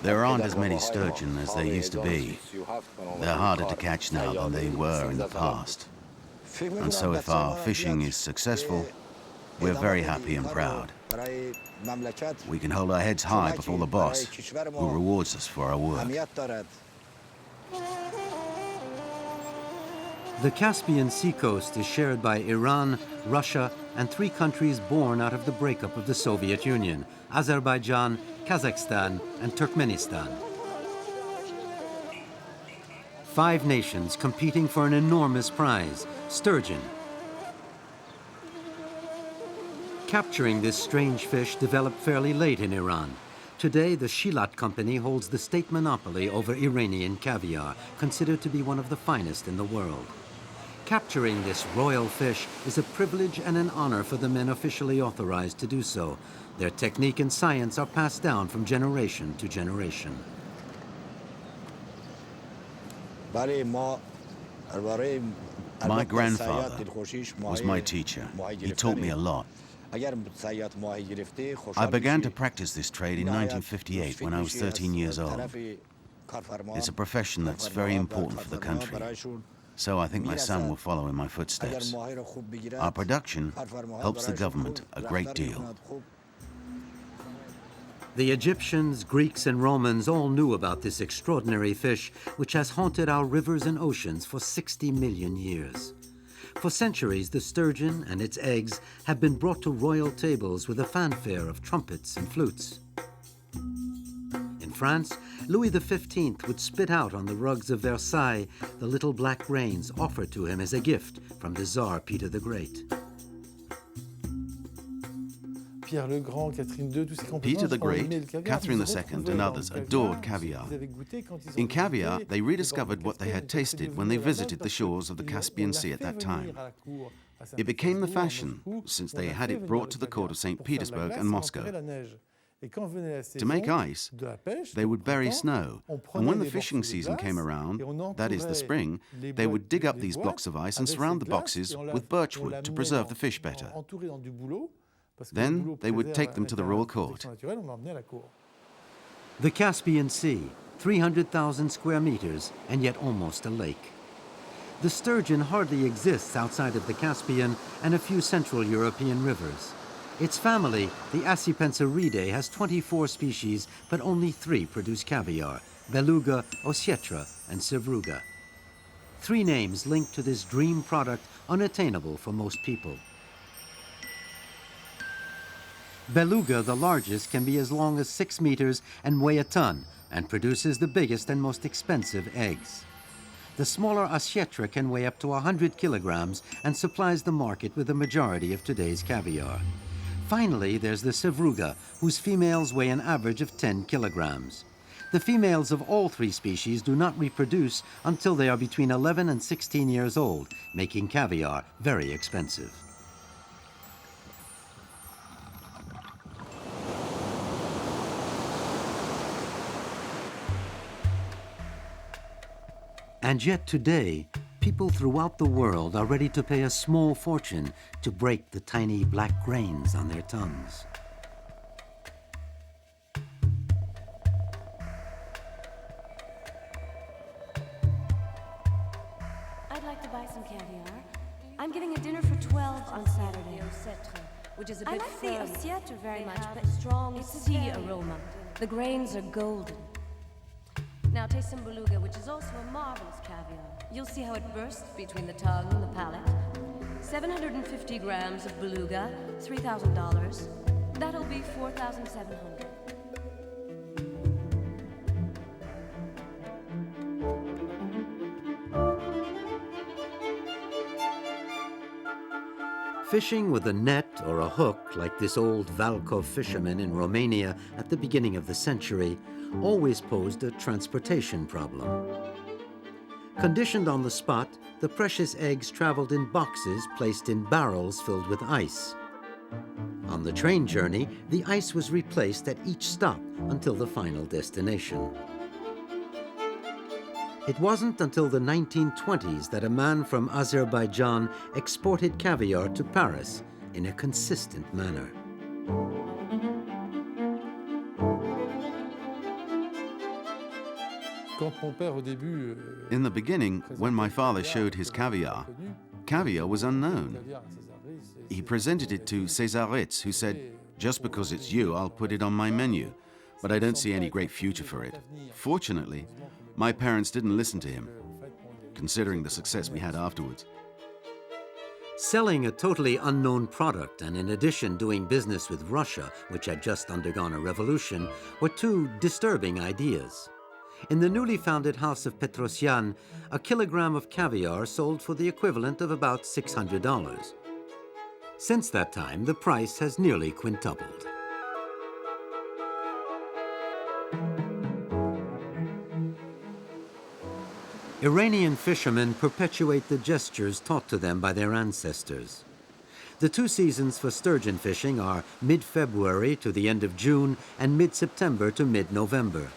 There aren't as many sturgeon as there used to be. They're harder to catch now than they were in the past. And so if our fishing is successful, we're very happy and proud. We can hold our heads high before the boss, who rewards us for our work. The Caspian seacoast is shared by Iran, Russia, and 3 countries born out of the breakup of the Soviet Union: Azerbaijan, Kazakhstan, and Turkmenistan. 5 nations competing for an enormous prize: sturgeon. Capturing this strange fish developed fairly late in Iran. Today, the Shilat company holds the state monopoly over Iranian caviar, considered to be one of the finest in the world. Capturing this royal fish is a privilege and an honor for the men officially authorized to do so. Their technique and science are passed down from generation to generation. My grandfather was my teacher. He taught me a lot. I began to practice this trade in 1958 when I was 13 years old. It's a profession that's very important for the country, so I think my son will follow in my footsteps. Our production helps the government a great deal. The Egyptians, Greeks, and Romans all knew about this extraordinary fish, which has haunted our rivers and oceans for 60 million years. For centuries, the sturgeon and its eggs have been brought to royal tables with a fanfare of trumpets and flutes. In France, Louis XV would spit out on the rugs of Versailles the little black grains offered to him as a gift from the Tsar Peter the Great. Peter the Great, Catherine II, and others adored caviar. In caviar, they rediscovered what they had tasted when they visited the shores of the Caspian Sea at that time. It became the fashion, since they had it brought to the court of St. Petersburg and Moscow. To make ice, they would bury snow, and when the fishing season came around, that is the spring, they would dig up these blocks of ice and surround the boxes with birchwood to preserve the fish better. Then they would take them to the royal court. The Caspian Sea, 300,000 square meters, and yet almost a lake. The sturgeon hardly exists outside of the Caspian and a few Central European rivers. Its family, the Accipensauridae, has 24 species, but only 3 produce caviar: beluga, osietra, and sevruga. 3 names linked to this dream product unattainable for most people. Beluga, the largest, can be as long as 6 meters and weigh a ton, and produces the biggest and most expensive eggs. The smaller osietra can weigh up to 100 kilograms and supplies the market with the majority of today's caviar. Finally, there's the sevruga, whose females weigh an average of 10 kilograms. The females of all 3 species do not reproduce until they are between 11 and 16 years old, making caviar very expensive. And yet today, people throughout the world are ready to pay a small fortune to break the tiny black grains on their tongues. I'd like to buy some caviar. I'm getting a dinner for 12 on Saturday. Which is a bit I like the osietra very much, but strong sea aroma. The grains are golden. Now taste some beluga, which is also a marvelous caviar. You'll see how it bursts between the tongue and the palate. 750 grams of beluga, $3,000. That'll be $4,700. Fishing with a net or a hook, like this old Valkov fisherman in Romania at the beginning of the century, always posed a transportation problem. Conditioned on the spot, the precious eggs traveled in boxes placed in barrels filled with ice. On the train journey, the ice was replaced at each stop until the final destination. It wasn't until the 1920s that a man from Azerbaijan exported caviar to Paris in a consistent manner. In the beginning, when my father showed his caviar, caviar was unknown. He presented it to Césaretz, who said, "Just because it's you, I'll put it on my menu, but I don't see any great future for it." Fortunately, my parents didn't listen to him, considering the success we had afterwards. Selling a totally unknown product and in addition doing business with Russia, which had just undergone a revolution, were two disturbing ideas. In the newly founded house of Petrosyan, a kilogram of caviar sold for the equivalent of about $600. Since that time, the price has nearly quintupled. Iranian fishermen perpetuate the gestures taught to them by their ancestors. The two seasons for sturgeon fishing are mid-February to the end of June and mid-September to mid-November.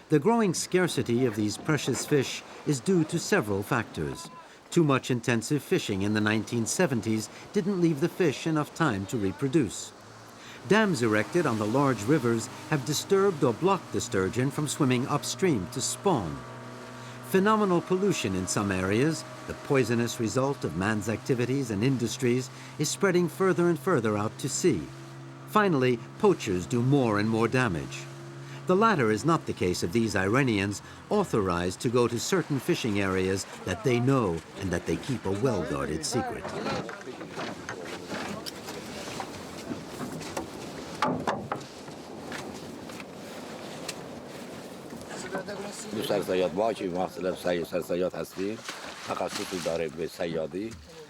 The growing scarcity of these precious fish is due to several factors. Too much intensive fishing in the 1970s didn't leave the fish enough time to reproduce. Dams erected on the large rivers have disturbed or blocked the sturgeon from swimming upstream to spawn. Phenomenal pollution in some areas, the poisonous result of man's activities and industries, is spreading further and further out to sea. Finally, poachers do more and more damage. The latter is not the case of these Iranians, authorized to go to certain fishing areas that they know and that they keep a well-guarded secret.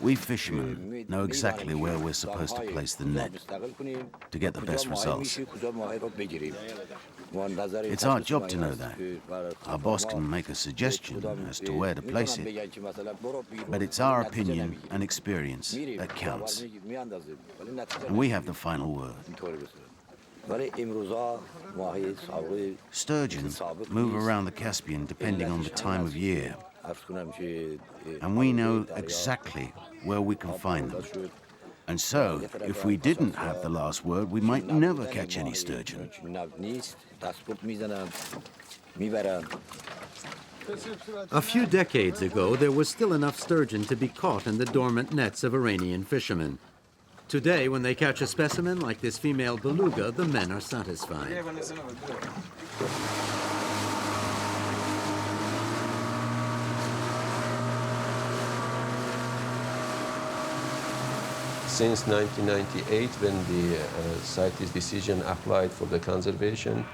We fishermen know exactly where we're supposed to place the net to get the best results. It's our job to know that. Our boss can make a suggestion as to where to place it, but it's our opinion and experience that counts. And we have the final word. Sturgeon move around the Caspian depending on the time of year, and we know exactly where we can find them. And so, if we didn't have the last word, we might never catch any sturgeon. A few decades ago, there was still enough sturgeon to be caught in the dormant nets of Iranian fishermen. Today, when they catch a specimen like this female beluga, the men are satisfied. Since 1998, when the CITES decision applied for the conservation,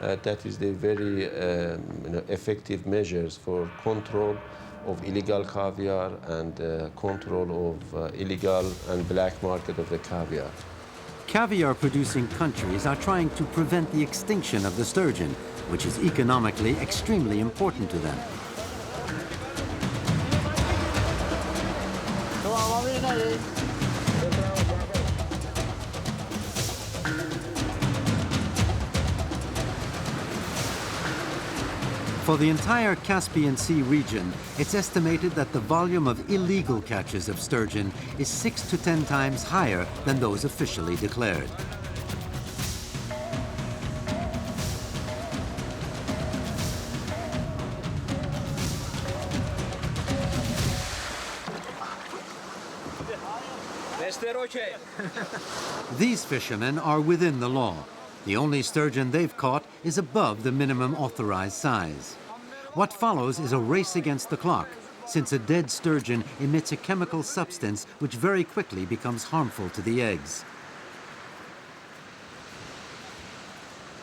that is the very effective measures for control of illegal caviar and control of illegal and black market of the caviar. Caviar-producing countries are trying to prevent the extinction of the sturgeon, which is economically extremely important to them. For the entire Caspian Sea region, it's estimated that the volume of illegal catches of sturgeon is 6 to 10 times higher than those officially declared. These fishermen are within the law. The only sturgeon they've caught is above the minimum authorized size. What follows is a race against the clock, since a dead sturgeon emits a chemical substance which very quickly becomes harmful to the eggs.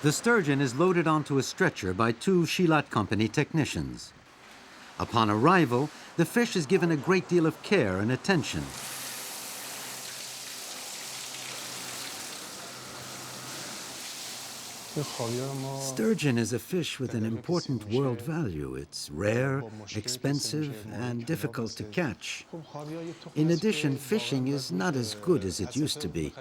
The sturgeon is loaded onto a stretcher by 2 Shilat Company technicians. Upon arrival, the fish is given a great deal of care and attention. Sturgeon is a fish with an important world value. It's rare, expensive, and difficult to catch. In addition, fishing is not as good as it used to be.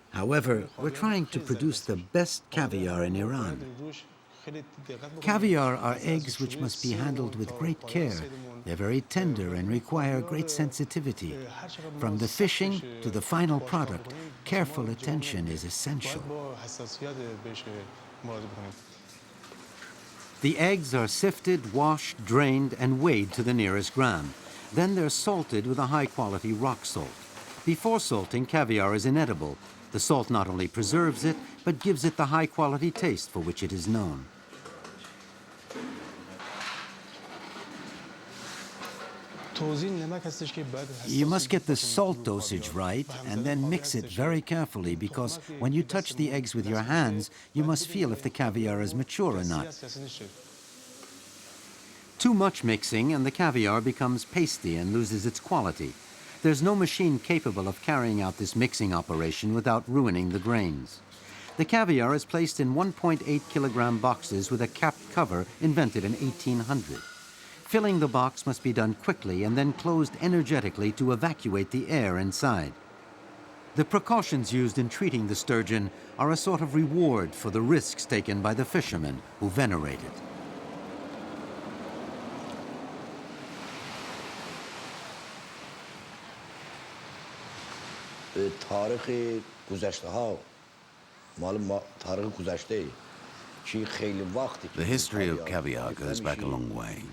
However, we're trying to produce the best caviar in Iran. Caviar are eggs which must be handled with great care. They're very tender and require great sensitivity. From the fishing to the final product, careful attention is essential. The eggs are sifted, washed, drained, and weighed to the nearest gram. Then they're salted with a high-quality rock salt. Before salting, caviar is inedible. The salt not only preserves it, but gives it the high-quality taste for which it is known. You must get the salt dosage right and then mix it very carefully, because when you touch the eggs with your hands, you must feel if the caviar is mature or not. Too much mixing and the caviar becomes pasty and loses its quality. There's no machine capable of carrying out this mixing operation without ruining the grains. The caviar is placed in 1.8 kilogram boxes with a capped cover invented in 1800. Filling the box must be done quickly and then closed energetically to evacuate the air inside. The precautions used in treating the sturgeon are a sort of reward for the risks taken by the fishermen who venerate it. تاریخ گذشته‌ها مال تاریخ گذشته. The history of caviar goes back a long way.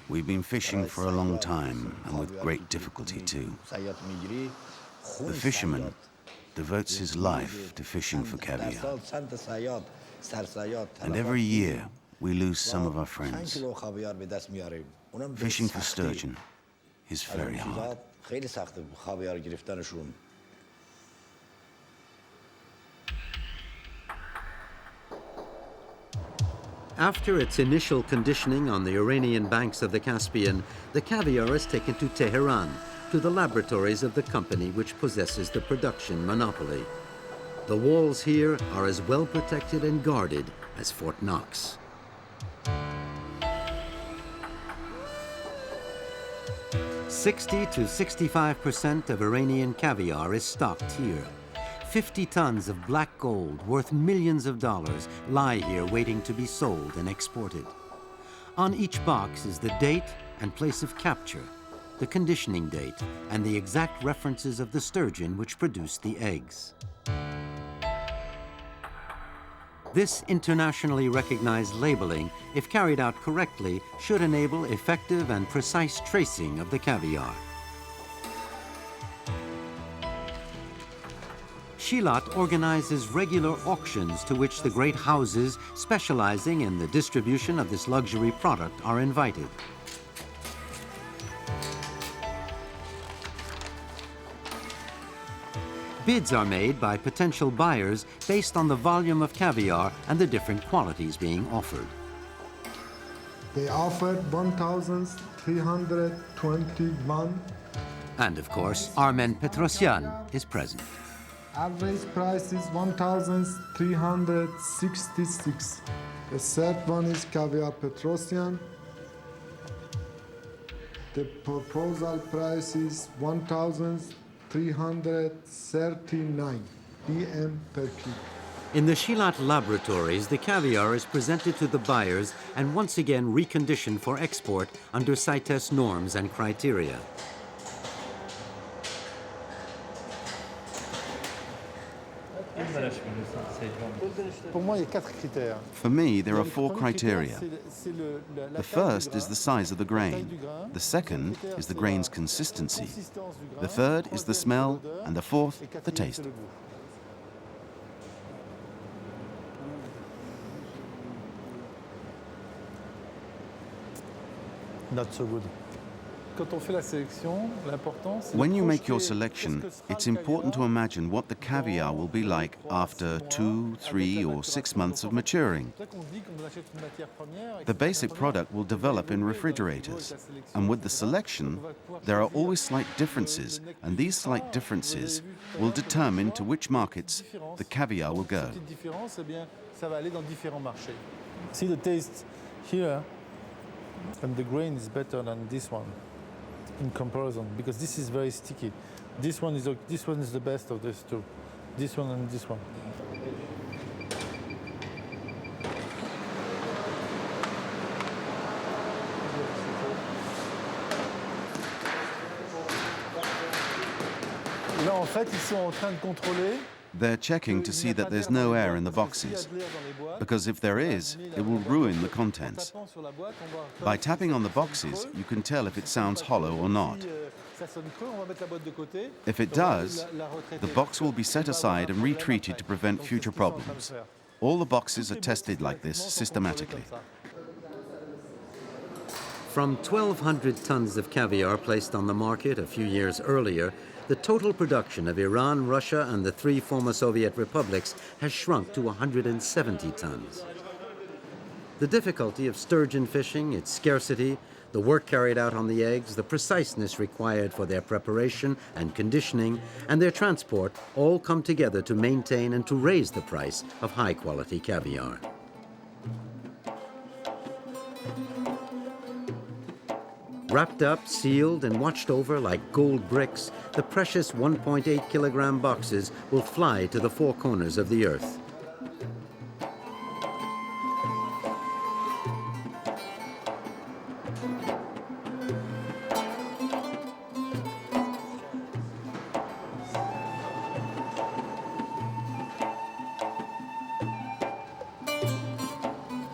We've been fishing for a long time, and with great difficulty too. The fisherman devotes his life to fishing for caviar. And every year, we lose some of our friends. Fishing for sturgeon is very hard. After its initial conditioning on the Iranian banks of the Caspian, the caviar is taken to Tehran, to the laboratories of the company which possesses the production monopoly. The walls here are as well protected and guarded as Fort Knox. "60 to 65% of Iranian caviar is stocked here. 50 tons of black gold worth millions of dollars lie here waiting to be sold and exported. On each box is the date and place of capture, the conditioning date, and the exact references of the sturgeon which produced the eggs. This internationally recognized labeling, if carried out correctly, should enable effective and precise tracing of the caviar. Shilot organizes regular auctions to which the great houses specializing in the distribution of this luxury product are invited. Bids are made by potential buyers based on the volume of caviar and the different qualities being offered. They offered 1,321. And of course, Armen Petrosyan is present. Average price is 1,366. The third one is Caviar Petrosyan. The proposal price is 1,339 DM per kilo. In the Shilot laboratories, the caviar is presented to the buyers and once again reconditioned for export under CITES norms and criteria. For me, there are 4 criteria. The first is the size of the grain. The second is the grain's consistency. The third is the smell, and the fourth, the taste. Not so good. When you make your selection, it's important to imagine what the caviar will be like after 2, 3, or 6 months of maturing. The basic product will develop in refrigerators, and with the selection, there are always slight differences, and these slight differences will determine to which markets the caviar will go. See the taste here, and the grain is better than this one in comparison, because this is very sticky. This one is the best of these two. This one and this one. Là, en fait, ils sont en train de contrôler They're checking to see that there's no air in the boxes, because if there is, it will ruin the contents. By tapping on the boxes, you can tell if it sounds hollow or not. If it does, the box will be set aside and retreated to prevent future problems. All the boxes are tested like this systematically. From 1,200 tons of caviar placed on the market a few years earlier, the total production of Iran, Russia, and the 3 former Soviet republics has shrunk to 170 tons. The difficulty of sturgeon fishing, its scarcity, the work carried out on the eggs, the preciseness required for their preparation and conditioning, and their transport all come together to maintain and to raise the price of high-quality caviar. Wrapped up, sealed, and watched over like gold bricks, the precious 1.8 kilogram boxes will fly to the 4 corners of the earth.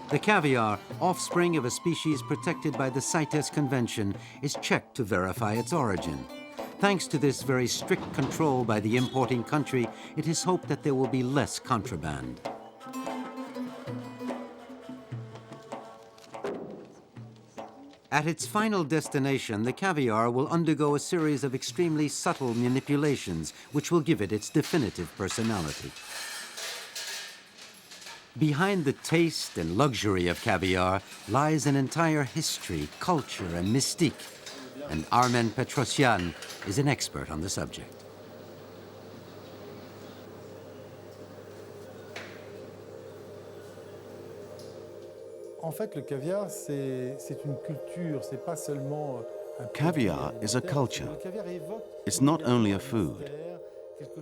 The caviar, offspring of a species protected by the CITES Convention, is checked to verify its origin. Thanks to this very strict control by the importing country, it is hoped that there will be less contraband. At its final destination, the caviar will undergo a series of extremely subtle manipulations which will give it its definitive personality. Behind the taste and luxury of caviar lies an entire history, culture, and mystique. And Armen Petrosyan is an expert on the subject. En fait, le caviar, c'est une culture, c'est pas seulement un Caviar is a culture. It's not only a food.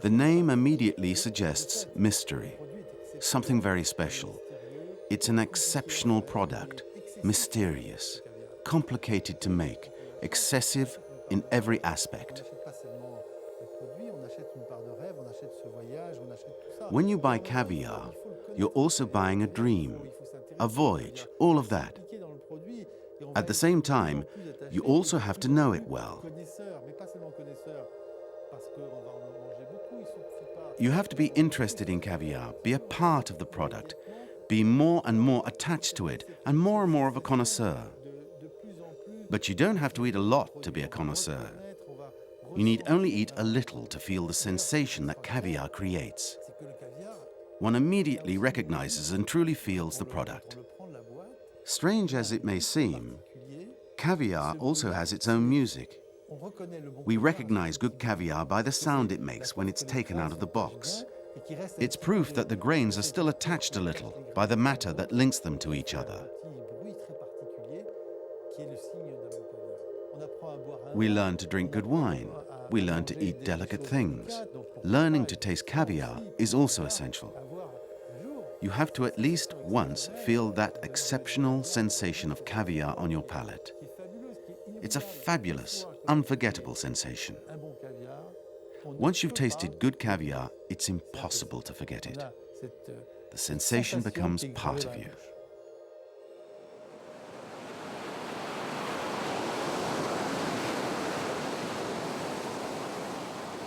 The name immediately suggests mystery. Something very special. It's an exceptional product, mysterious, complicated to make, excessive in every aspect. When you buy caviar, you're also buying a dream, a voyage, all of that. At the same time, you also have to know it well. You have to be interested in caviar, be a part of the product, be more and more attached to it, and more of a connoisseur. But you don't have to eat a lot to be a connoisseur. You need only eat a little to feel the sensation that caviar creates. One immediately recognizes and truly feels the product. Strange as it may seem, caviar also has its own music. We recognize good caviar by the sound it makes when it's taken out of the box. It's proof that the grains are still attached a little by the matter that links them to each other. We learn to drink good wine. We learn to eat delicate things. Learning to taste caviar is also essential. You have to at least once feel that exceptional sensation of caviar on your palate. It's a fabulous, unforgettable sensation. Once you've tasted good caviar, it's impossible to forget it. The sensation becomes part of you.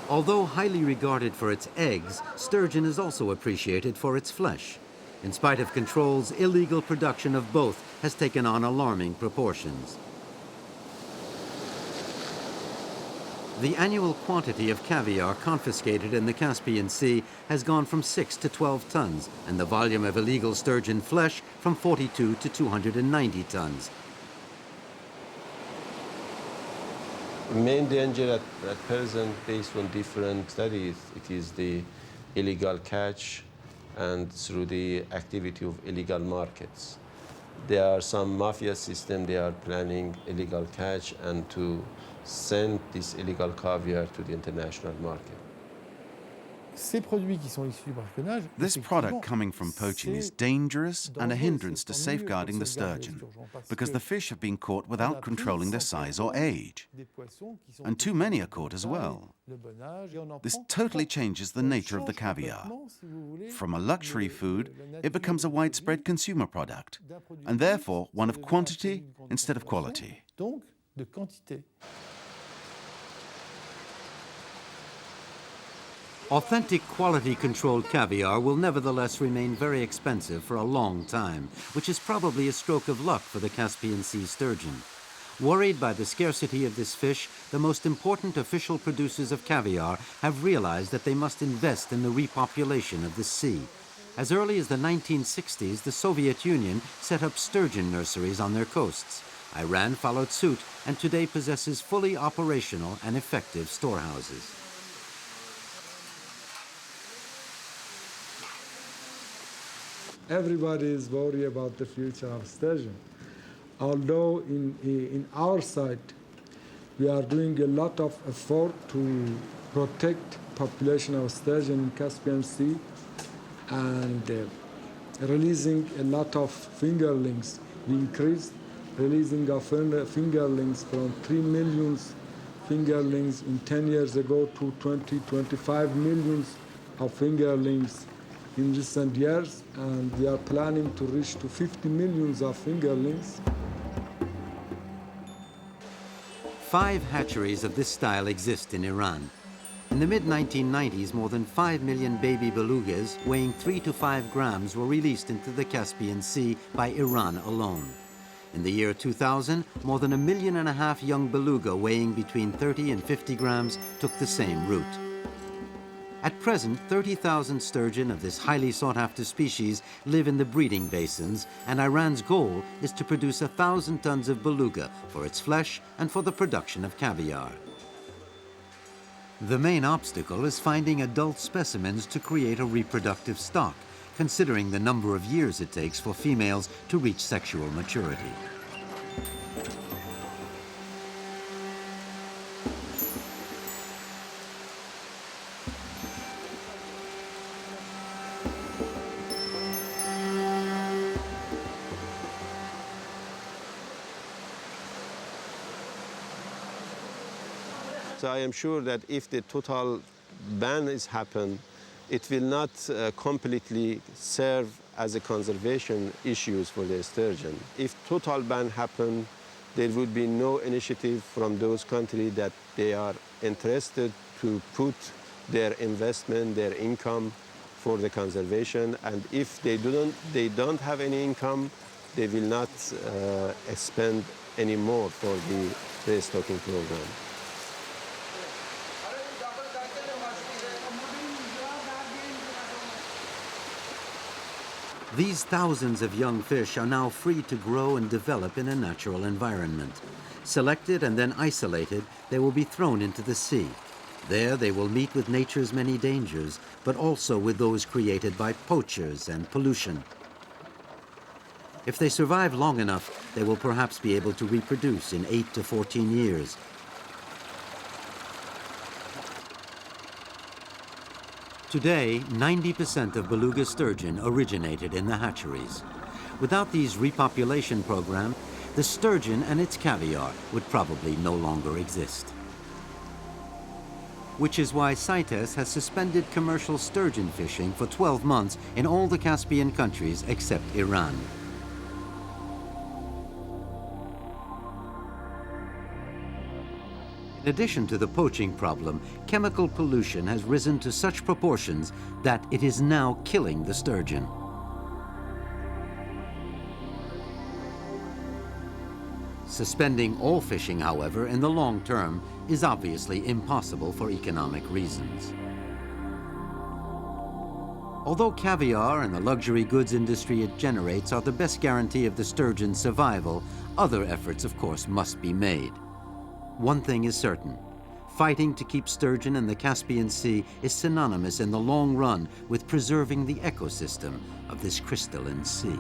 Although highly regarded for its eggs, sturgeon is also appreciated for its flesh. In spite of controls, illegal production of both has taken on alarming proportions. The annual quantity of caviar confiscated in the Caspian Sea has gone from 6 to 12 tons, and the volume of illegal sturgeon flesh from 42 to 290 tons. The main danger at present, based on different studies, it is the illegal catch and through the activity of illegal markets. There are some mafia systems, they are planning illegal catch and to send this illegal caviar to the international market. This product coming from poaching is dangerous and a hindrance to safeguarding the sturgeon, because the fish have been caught without controlling their size or age. And too many are caught as well. This totally changes the nature of the caviar. From a luxury food, it becomes a widespread consumer product, and therefore one of quantity instead of quality. Authentic quality-controlled caviar will nevertheless remain very expensive for a long time, which is probably a stroke of luck for the Caspian Sea sturgeon. Worried by the scarcity of this fish, the most important official producers of caviar have realized that they must invest in the repopulation of the sea. As early as the 1960s, the Soviet Union set up sturgeon nurseries on their coasts. Iran followed suit and today possesses fully operational and effective storehouses. Everybody is worried about the future of sturgeon. Although in our side, we are doing a lot of effort to protect population of sturgeon in Caspian Sea and releasing a lot of fingerlings. We increased releasing of fingerlings from 3 million fingerlings in 10 years ago to 25 million of fingerlings in recent years, and we are planning to reach to 50 million of fingerlings. 5 hatcheries of this style exist in Iran. In the mid-1990s, more than 5 million baby belugas weighing 3 to 5 grams were released into the Caspian Sea by Iran alone. In the year 2000, more than 1.5 million young beluga weighing between 30 and 50 grams took the same route. At present, 30,000 sturgeon of this highly sought-after species live in the breeding basins, and Iran's goal is to produce 1,000 tons of beluga for its flesh and for the production of caviar. The main obstacle is finding adult specimens to create a reproductive stock, considering the number of years it takes for females to reach sexual maturity. So I am sure that if the total ban is happened, it will not completely serve as a conservation issues for the sturgeon. If total ban happened, there would be no initiative from those countries that they are interested to put their investment, their income for the conservation. And if they don't have any income, they will not expend any more for the restocking program. These thousands of young fish are now free to grow and develop in a natural environment. Selected and then isolated, they will be thrown into the sea. There they will meet with nature's many dangers, but also with those created by poachers and pollution. If they survive long enough, they will perhaps be able to reproduce in 8 to 14 years. Today, 90% of beluga sturgeon originated in the hatcheries. Without these repopulation programs, the sturgeon and its caviar would probably no longer exist. Which is why CITES has suspended commercial sturgeon fishing for 12 months in all the Caspian countries except Iran. In addition to the poaching problem, chemical pollution has risen to such proportions that it is now killing the sturgeon. Suspending all fishing, however, in the long term is obviously impossible for economic reasons. Although caviar and the luxury goods industry it generates are the best guarantee of the sturgeon's survival, other efforts, of course, must be made. One thing is certain: fighting to keep sturgeon in the Caspian Sea is synonymous in the long run with preserving the ecosystem of this crystalline sea.